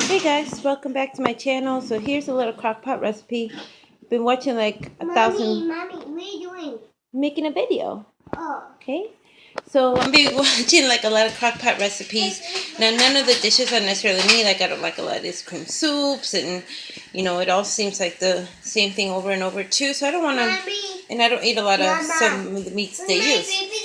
Hey guys, welcome back to my channel. So here's a little crock pot recipe. Been watching like a thousand. Mommy, what are you doing? Making a video. Oh. Okay. So I'm been watching like a lot of crock pot recipes. Now none of the dishes are necessarily me. Like I don't like a lot of these cream soups, and it all seems like the same thing over and over too. So I don't want to. And I don't eat a lot of some of the meats they use.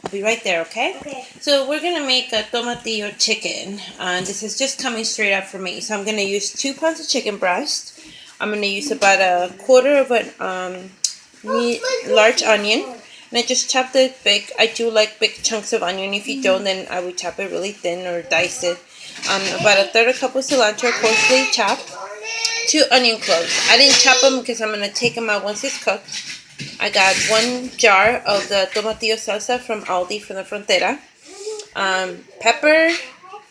I'll be right there, okay? Okay. So we're going to make a tomatillo chicken. This is just coming straight up for me. So I'm going to use 2 pounds of chicken breast. I'm going to use about a quarter of a large onion. And I just chopped it big. I do like big chunks of onion. If you don't, then I would chop it really thin or dice it. About a third a cup of cilantro, coarsely chopped. 2 onion cloves. I didn't chop them because I'm going to take them out once it's cooked. I got 1 jar of the tomatillo salsa from Aldi from the Frontera. Pepper,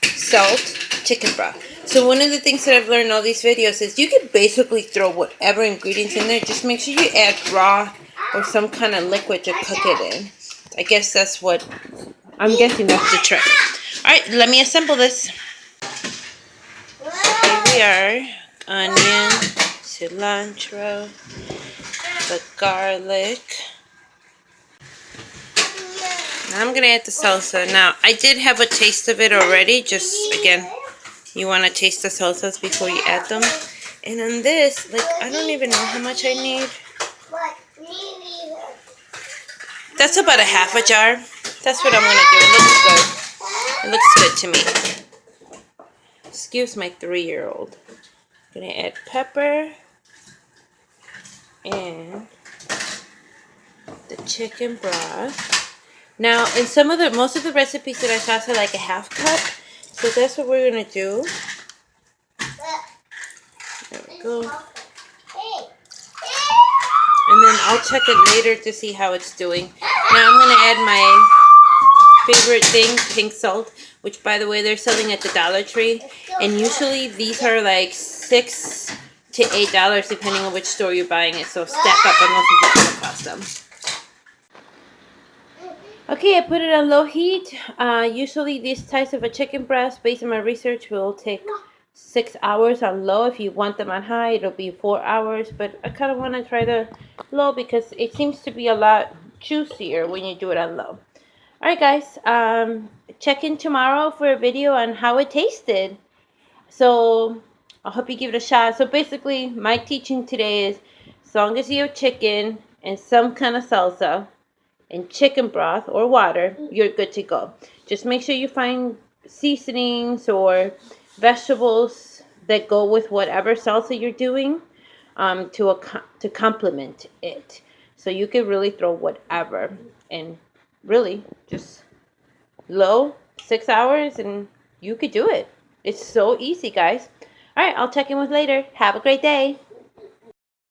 salt, chicken broth. So one of the things that I've learned in all these videos is you can basically throw whatever ingredients in there. Just make sure you add broth or some kind of liquid to cook it in. I guess that's what, I'm guessing that's the trick. Alright, let me assemble this. Here we are. Onion, cilantro, the garlic. Now I'm going to add the salsa. Now, I did have a taste of it already. Just, again, you want to taste the salsas before you add them. And on this, like, I don't even know how much I need. That's about a half a jar. That's what I'm going to do. It looks good. It looks good to me. Excuse my 3-year-old. I'm going to add pepper and the chicken broth. Now, in most of the recipes that I saw say like a half cup, so that's what we're gonna do. There we go. And then I'll check it later to see how it's doing. Now I'm gonna add my favorite thing, pink salt, which by the way they're selling at the Dollar Tree, and usually these are like $6 to $8 depending on which store you're buying it. So stack up on most of the gonna cost them. Okay, I put it on low heat. Usually these types of a chicken breast, based on my research, will take 6 hours on low. If you want them on high, it'll be 4 hours. But I kind of want to try the low because it seems to be a lot juicier when you do it on low. Alright guys, check in tomorrow for a video on how it tasted. So I hope you give it a shot. So basically, my teaching today is as long as you have chicken and some kind of salsa and chicken broth or water, you're good to go. Just make sure you find seasonings or vegetables that go with whatever salsa you're doing to complement it. So you can really throw whatever, and really just low 6 hours and you could do it. It's so easy, guys. All right, I'll check in with later. Have a great day.